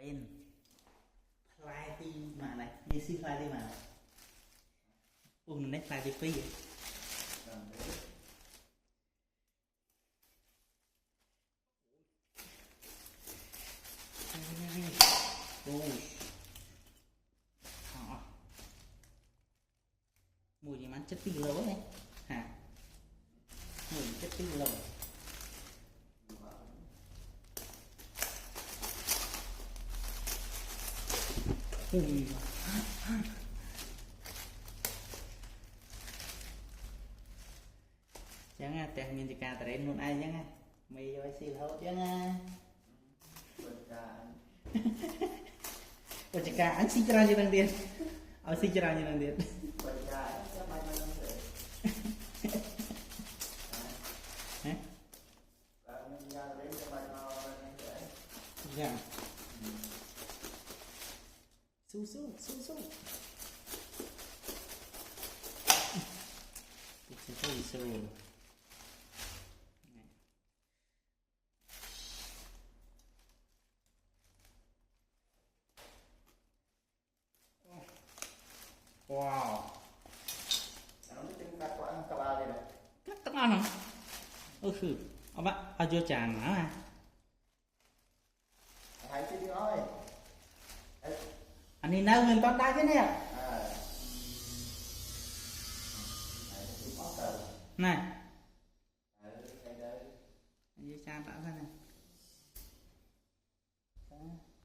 lên fly đi mà này đi xí fly đi mà này fly đi phi mùi gì mà chất tinh lỗ này hả mùi chất tinh lỗ jangan teh minta katerin mun aja jangan mày vô xì lỗ jangan Bocah anh xí ra như đang điện ở xí ra như đang điện dạ su su su su su su wow cắt tóc ăn hả apa aja jangan anh đi nấu mình con đá thế này này